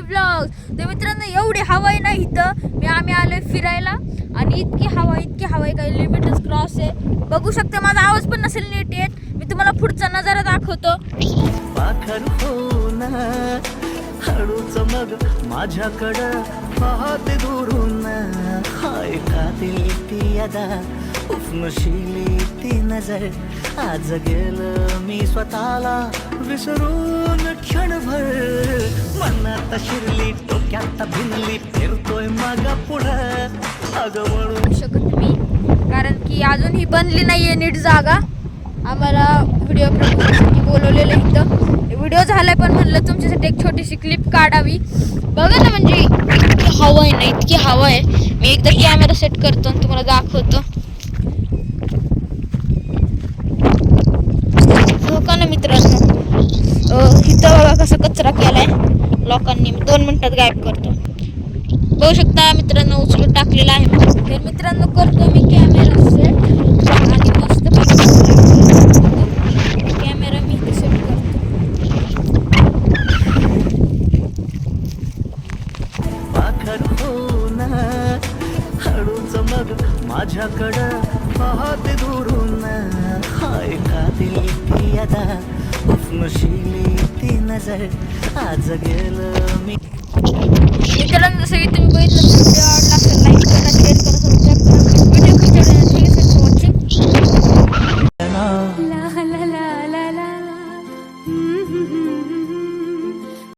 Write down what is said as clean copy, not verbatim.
Blog. तर मित्रांनो एवढी हवा आहे ना इथं, आम्ही आलोय फिरायला आणि इतकी हवा आहे, काही लिमिटच क्रॉस आहे. बघू शकता माझा आवाज पण नसेल नीट येत. मी तुम्हाला पुढचा नजारा दाखवतो. पाखर हो ना हळूच मग माझ्याकडं पाहते दुरून, हाय का दिली ती अदा उफनशिली ती नजर. आज गेलं मी स्वतःला विसरून क्षणभर, मनात शिरली डोक्यात भिनली फिरतोय मागा पुढं अगं वळून शकत मी, कारण की अजून ही बनली नाहीये नीट जागा. आम्हाला व्हिडिओ प्रमोशनसाठी बोलवलेलं इथं. व्हिडिओ झालाय पण म्हणलं तुमच्यासाठी एक छोटीशी क्लिप काढावी. बघा ना, म्हणजे इतकी हवा आहे ना, इतकी हवा आहे. मी एकदा कॅमेरा सेट करतो आणि तुम्हाला दाखवतो. हो का ना मित्रांनो, इथं बघा कसा कचरा केलाय लोकांनी. 2 मिनिटात गायब करतो. बघू शकता मित्रांनो, उचलून टाकलेला आहे. तर मित्रांनो करतो मी कॅमेरा सेट आणि मस्त कॅमेरा मी इथे सेट करतो. पाखर हो ना हळूच मग माझ्याकडं पाहते दुरून, हाय का दिली ती अदा उफनशिली ती नजर. आज गेलं मी मित्रांनो जसं की तुम्ही बघितलं